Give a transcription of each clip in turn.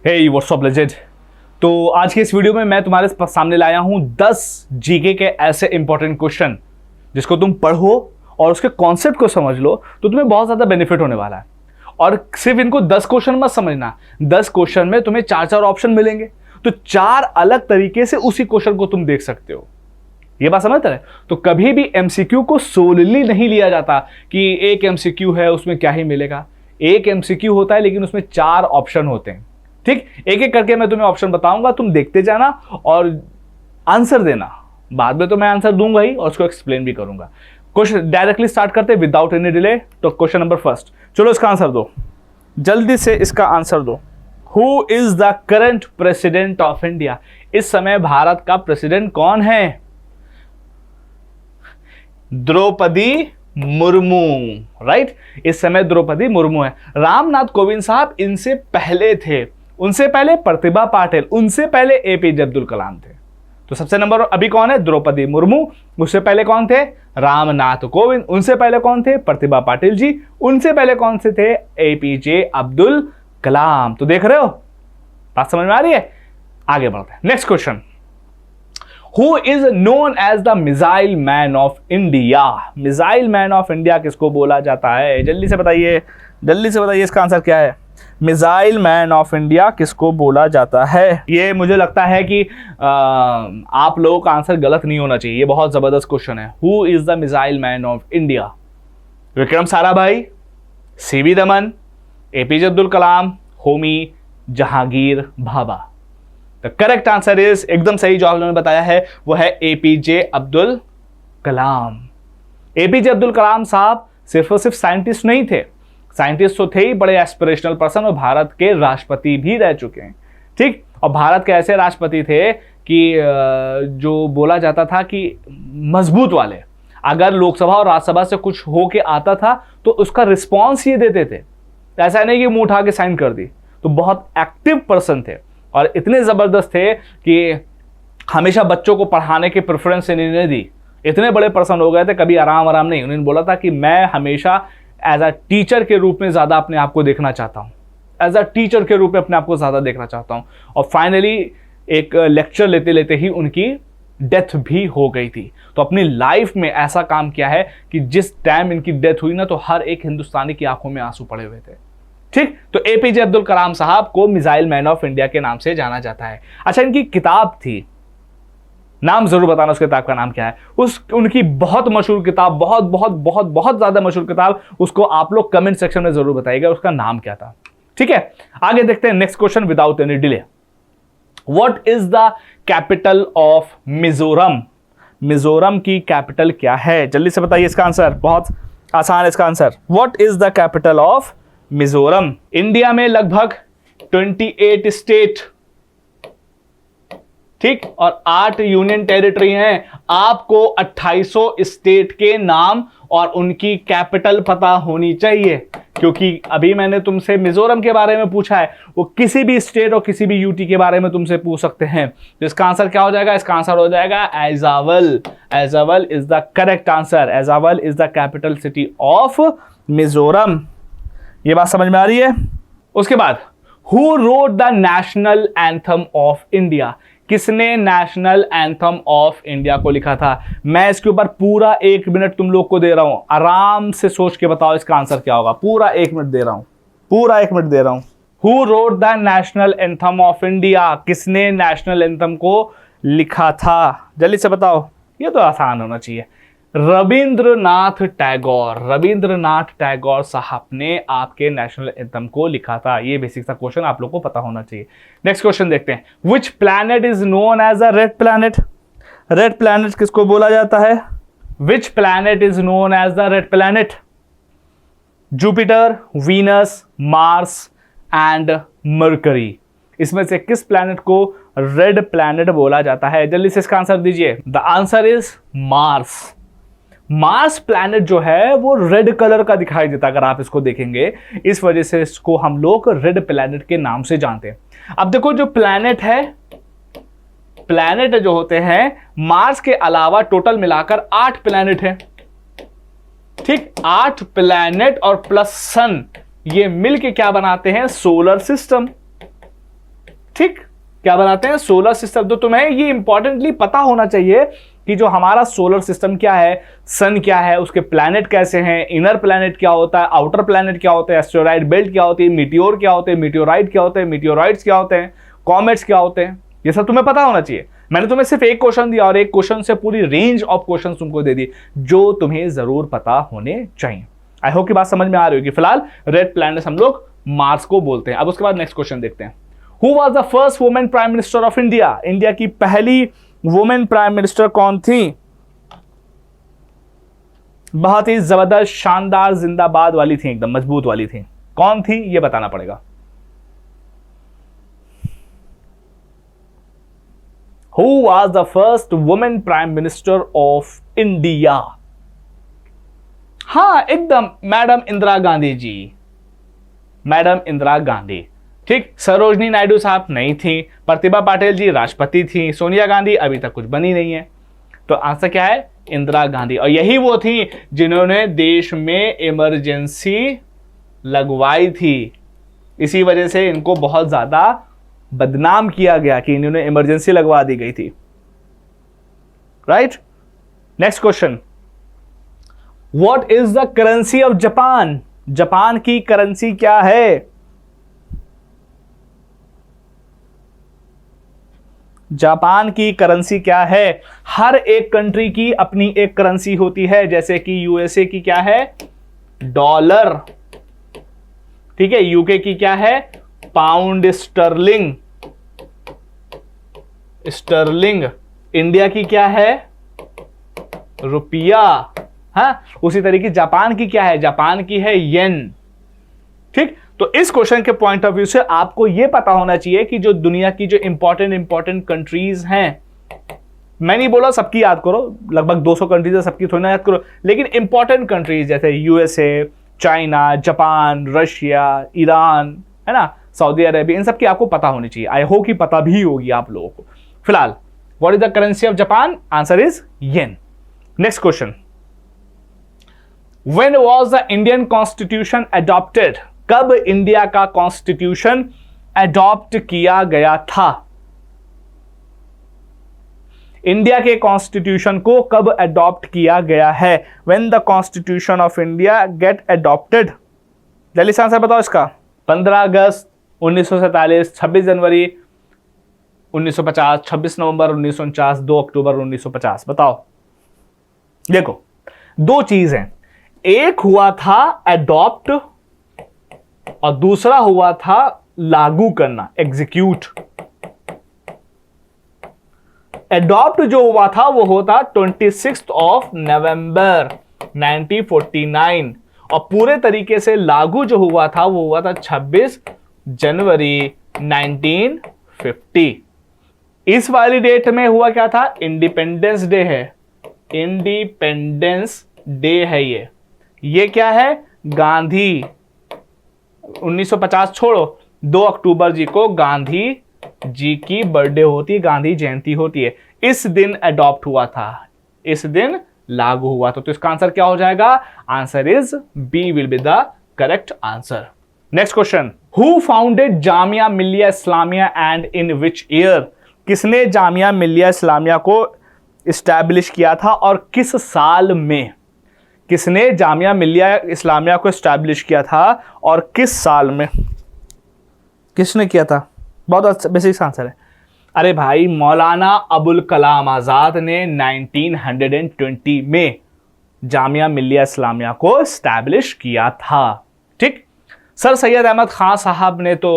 Hey what's up legend. तो आज के इस वीडियो में मैं तुम्हारे सामने लाया हूं 10 जीके के ऐसे इंपॉर्टेंट क्वेश्चन जिसको तुम पढ़ो और उसके कॉन्सेप्ट को समझ लो तो तुम्हें बहुत ज्यादा बेनिफिट होने वाला है। और सिर्फ इनको 10 क्वेश्चन मत समझना, 10 क्वेश्चन में तुम्हें 4 ऑप्शन मिलेंगे, तो 4 अलग तरीके से उसी क्वेश्चन को तुम देख सकते हो। ये बात समझते हैं? तो कभी भी एमसीक्यू को सोलली नहीं लिया जाता कि एक एमसीक्यू है उसमें क्या ही मिलेगा। एक एमसीक्यू होता है लेकिन उसमें 4 ऑप्शन होते हैं। ठीक, एक एक करके मैं तुम्हें ऑप्शन बताऊंगा, तुम देखते जाना और आंसर देना। बाद में तो मैं आंसर दूंगा ही और उसको एक्सप्लेन भी करूंगा। क्वेश्चन डायरेक्टली स्टार्ट करते विदाउट एनी डिले। तो क्वेश्चन नंबर फर्स्ट, चलो इसका आंसर दो, जल्दी से इसका आंसर दो। Who is the current president of India? इस समय भारत का प्रेसिडेंट कौन है? द्रौपदी मुर्मू, राइट? इस समय द्रौपदी मुर्मू है। रामनाथ कोविंद साहब इनसे पहले थे, उनसे पहले प्रतिभा पाटिल, उनसे पहले एपीजे अब्दुल कलाम थे। तो सबसे नंबर अभी कौन है? द्रौपदी मुर्मू। उससे पहले कौन थे? रामनाथ कोविंद। उनसे पहले कौन थे? प्रतिभा पाटिल जी। उनसे पहले कौन से थे? एपीजे अब्दुल कलाम। तो देख रहे हो, बात समझ में आ रही है? आगे बढ़ते हैं। Next question, who is known as the missile man of India? Missile man of India किसको बोला जाता है? जल्दी से बताइए, जल्दी से बताइए, इसका आंसर क्या है? मिसाइल मैन ऑफ इंडिया किसको बोला जाता है? ये मुझे लगता है कि आप लोगों का आंसर गलत नहीं होना चाहिए। ये बहुत जबरदस्त क्वेश्चन है। Who is the missile man of India? Vikram Sarabhai, CV Raman, APJ Abdul Kalam, Homi Jahangir Bhabha. The correct answer is, एकदम सही जो आप लोगों ने बताया है वो है एपीजे अब्दुल कलाम। एपीजे अब्दुल कलाम साहब सिर्फ और सिर्फ साइंटिस्ट नहीं थे, साइंटिस्ट तो थे ही, बड़े एस्पिरेशनल पर्सन और भारत के राष्ट्रपति भी रह चुके हैं। ठीक, और भारत के ऐसे राष्ट्रपति थे कि जो बोला जाता था कि मजबूत वाले, अगर लोकसभा और राज्यसभा से कुछ होके आता था तो उसका रिस्पॉन्स ये देते थे। ऐसा नहीं कि मुंह उठा के साइन कर दी। तो बहुत एक्टिव पर्सन थे और इतने जबरदस्त थे कि हमेशा बच्चों को पढ़ाने की प्रेफरेंस इन्होंने दी। इतने बड़े पर्सन हो गए थे, कभी आराम आराम नहीं। उन्होंने बोला था कि मैं हमेशा एज अ टीचर के रूप में ज्यादा अपने आप को देखना चाहता हूँ, एज अ टीचर के रूप में अपने आप को ज्यादा देखना चाहता हूँ। और फाइनली एक लेक्चर लेते लेते ही उनकी डेथ भी हो गई थी। तो अपनी लाइफ में ऐसा काम किया है कि जिस टाइम इनकी डेथ हुई ना, तो हर एक हिंदुस्तानी की आंखों में आंसू पड़े हुए थे। ठीक, तो एपीजे अब्दुल कलाम साहब को मिसाइल मैन ऑफ इंडिया के नाम से जाना जाता है। अच्छा, इनकी किताब थी, नाम जरूर बताना उस किताब का नाम क्या है। उनकी बहुत मशहूर किताब, बहुत बहुत बहुत बहुत ज्यादा मशहूर किताब, उसको आप लोग कमेंट सेक्शन में जरूर बताइएगा उसका नाम क्या था। ठीक है, आगे देखते हैं next question without any delay. What is the capital of Mizoram? Mizoram की कैपिटल क्या है? जल्दी से बताइए इसका आंसर, बहुत आसान है इसका answer. What is the capital of Mizoram? India में लगभग 28 स्टेट, ठीक, और 8 यूनियन टेरिटरी हैं। आपको 2800 स्टेट के नाम और उनकी कैपिटल पता होनी चाहिए, क्योंकि अभी मैंने तुमसे मिजोरम के बारे में पूछा है, वो किसी भी स्टेट और किसी भी यूटी के बारे में तुमसे पूछ सकते हैं। तो इसका आंसर क्या हो जाएगा? इसका आंसर हो जाएगा Aizawl. Aizawl is the correct answer. Aizawl is the capital city of Mizoram. ये बात समझ में आ रही है? उसके बाद, who wrote the national anthem of India? किसने नेशनल एंथम ऑफ इंडिया को लिखा था? मैं इसके ऊपर पूरा 1 मिनट तुम लोग को दे रहा हूं, आराम से सोच के बताओ इसका आंसर क्या होगा। पूरा 1 मिनट दे रहा हूं, पूरा 1 मिनट दे रहा हूं। Who wrote the national anthem of India? किसने नेशनल एंथम को लिखा था? जल्दी से बताओ, ये तो आसान होना चाहिए। रविंद्रनाथ टैगोर। रविंद्रनाथ टैगोर साहब ने आपके नेशनल एंथम को लिखा था। ये बेसिक सा क्वेश्चन आप लोगों को पता होना चाहिए। नेक्स्ट क्वेश्चन देखते हैं। Which planet is known as a red planet? Red planet किसको बोला जाता है? Which planet is known as the red planet? Jupiter, Venus, Mars and Mercury. इसमें से किस प्लैनेट को रेड प्लैनेट बोला जाता है? जल्दी से इसका आंसर दीजिए। The answer is Mars. Mars planet जो है वो रेड कलर का दिखाई देता है अगर आप इसको देखेंगे, इस वजह से इसको हम लोग रेड प्लैनेट के नाम से जानते हैं। अब देखो, जो प्लैनेट है, प्लैनेट जो होते हैं, मार्स के अलावा टोटल मिलाकर 8 प्लैनेट हैं। ठीक, 8 प्लैनेट और प्लस सन, ये मिलके क्या बनाते हैं? Solar system. ठीक, क्या बनाते हैं, सोलर सिस्टम। तो तुम्हें ये इंपॉर्टेंटली पता होना चाहिए कि जो हमारा सोलर सिस्टम क्या है, सन क्या है, उसके प्लैनेट कैसे हैं, इनर प्लैनेट क्या होता है, आउटर प्लैनेट क्या होता है, एस्टेरॉइड बेल्ट क्या होती है, मीटियोर क्या होते हैं, मीटियोराइट क्या होते हैं, मीटियोराइट्स क्या होते हैं, कॉमेट्स क्या होते हैं, ये सब तुम्हें पता होना चाहिए। मैंने तुम्हें सिर्फ एक क्वेश्चन दिया और एक क्वेश्चन से पूरी रेंज ऑफ क्वेश्चन तुमको दे दी जो तुम्हें जरूर पता होने चाहिए। आई होप की बात समझ में आ रही होगी। फिलहाल रेड प्लैनेट हम लोग मार्स को बोलते हैं। अब उसके बाद नेक्स्ट क्वेश्चन देखते हैं। Who was the first women prime minister of India? India की पहली वुमेन प्राइम मिनिस्टर कौन थी? बहुत ही जबरदस्त, शानदार, जिंदाबाद वाली थी, एकदम मजबूत वाली थी। कौन थी ये बताना पड़ेगा। Who was the first woman prime minister of India? हाँ, एकदम, मैडम इंदिरा गांधी जी, मैडम इंदिरा गांधी। ठीक, सरोजनी नायडू साहब नहीं थी, प्रतिभा पाटिल जी राष्ट्रपति थी, सोनिया गांधी अभी तक कुछ बनी नहीं है। तो आंसर क्या है? इंदिरा गांधी। और यही वो थी जिन्होंने देश में इमरजेंसी लगवाई थी। इसी वजह से इनको बहुत ज्यादा बदनाम किया गया कि इन्होंने इमरजेंसी लगवा दी गई थी। Right, next question. What is the currency of Japan? Japan की करेंसी क्या है? जापान की करेंसी क्या है? हर एक कंट्री की अपनी एक करेंसी होती है, जैसे कि यूएसए की क्या है? डॉलर। ठीक है, यूके की क्या है? Pound sterling, Stirling. इंडिया की क्या है? रुपया। हाँ, उसी तरीके जापान की क्या है? जापान की है येन। ठीक, तो इस क्वेश्चन के पॉइंट ऑफ व्यू से आपको यह पता होना चाहिए कि जो दुनिया की जो इंपॉर्टेंट कंट्रीज हैं, मैं नहीं बोला सबकी याद करो, लगभग 200 कंट्रीज है, सबकी थोड़ी ना याद करो, लेकिन इंपॉर्टेंट कंट्रीज जैसे USA, China, Japan, Russia, Iran, है ना, सऊदी अरेबिया, इन सब की आपको पता होनी चाहिए। आई होप कि पता भी होगी आप लोगों को। फिलहाल what is the currency of Japan? Answer is yen. Next question. When was the Indian constitution adopted? कब इंडिया का कॉन्स्टिट्यूशन अडॉप्ट किया गया था? इंडिया के कॉन्स्टिट्यूशन को कब अडॉप्ट किया गया है? When the constitution of India get adopted? जल्दी से आंसर बताओ इसका। 15 अगस्त 1947, 26 जनवरी 1950, 26 नवंबर 1949, 2 अक्टूबर 1950। बताओ। देखो, दो चीज हैं, एक हुआ था अडॉप्ट और दूसरा हुआ था लागू करना, एग्जीक्यूट। अडॉप्ट जो हुआ था वो होता 26 नवंबर 1949 और पूरे तरीके से लागू जो हुआ था वो हुआ था 26 जनवरी 1950। इस वाली डेट में हुआ क्या था? इंडिपेंडेंस डे है, इंडिपेंडेंस डे है ये क्या है? गांधी 1950 छोड़ो, 2 अक्टूबर जी को गांधी जी की बर्थडे होती है, गांधी जयंती होती है। इस दिन अडॉप्ट हुआ था, इस दिन लागू हुआ था। तो इसका आंसर क्या हो जाएगा? Answer is B will be the correct answer. Next question. Who founded Jamia Millia Islamia and in which year? किसने जामिया मिलिया इस्लामिया को इस्टेब्लिश किया था और किस साल में? किसने जामिया मिलिया इस्लामिया को इस्टेब्लिश किया था और किस साल में किसने किया था? बहुत अच्छा बेसिक आंसर है। अरे भाई, मौलाना अबुल कलाम आजाद ने 1920 में जामिया मिलिया इस्लामिया को इस्टेब्लिश किया था। ठीक, सर सैयद अहमद खान साहब ने तो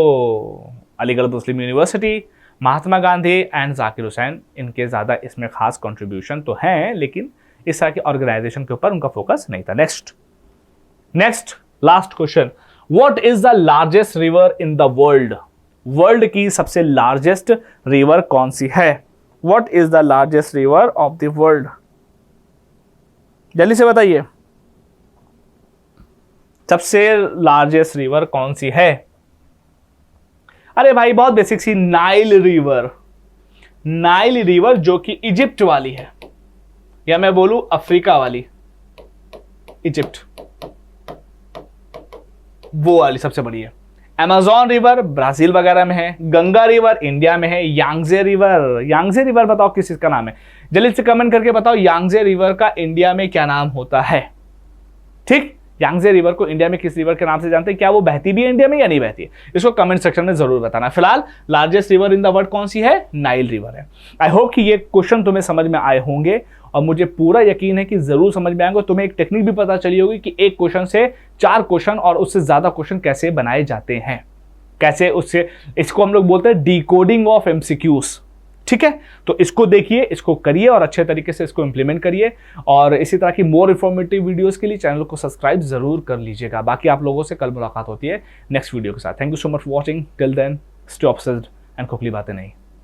Aligarh Muslim university, Mahatma Gandhi and Zakir Hussain, इनके ज़्यादा इसमें खास कंट्रीब्यूशन तो हैं, लेकिन इस तरह की ऑर्गेनाइजेशन के ऊपर उनका फोकस नहीं था। Next last question. What is the largest river in the world? World की सबसे लार्जेस्ट रिवर कौन सी है? What is the largest river of the world? जल्दी से बताइए, सबसे लार्जेस्ट रिवर कौन सी है? अरे भाई, बहुत बेसिक सी, नाइल रिवर। नाइल रिवर जो कि इजिप्ट वाली है, या मैं बोलूं अफ्रीका वाली, इजिप्ट, वो वाली सबसे बड़ी है। अमेजॉन रिवर ब्राजील वगैरह में है, गंगा रिवर इंडिया में है, यांगजे रिवर बताओ किस का नाम है, जल्दी से कमेंट करके बताओ यांगजे रिवर का इंडिया में क्या नाम होता है। ठीक, यांगजे रिवर को इंडिया में किस रिवर के नाम से जानते हैं, क्या वो बहती भी है इंडिया में या नहीं बहती है, इसको कमेंट सेक्शन में जरूर बताना। फिलहाल largest river in the world कौन सी है, नाइल रिवर है। आई होप कि ये क्वेश्चन तुम्हें समझ में आए होंगे और मुझे पूरा यकीन है कि जरूर समझ में आएंगे। तुम्हें एक टेक्निक भी पता चली होगी कि एक क्वेश्चन से 4 क्वेश्चन और उससे ज्यादा क्वेश्चन कैसे बनाए जाते हैं, कैसे उससे, इसको हम लोग बोलते हैं डिकोडिंग ऑफ एमसीक्यूज। ठीक है, तो इसको देखिए, इसको करिए और अच्छे तरीके से इसको इंप्लीमेंट करिए। और इसी तरह की मोर इंफॉर्मेटिव वीडियोस के लिए चैनल को सब्सक्राइब जरूर कर लीजिएगा। बाकी आप लोगों से कल मुलाकात होती है नेक्स्ट वीडियो के साथ। Thank you so much for watching, till then stay obsessed and खोखली बातें नहीं।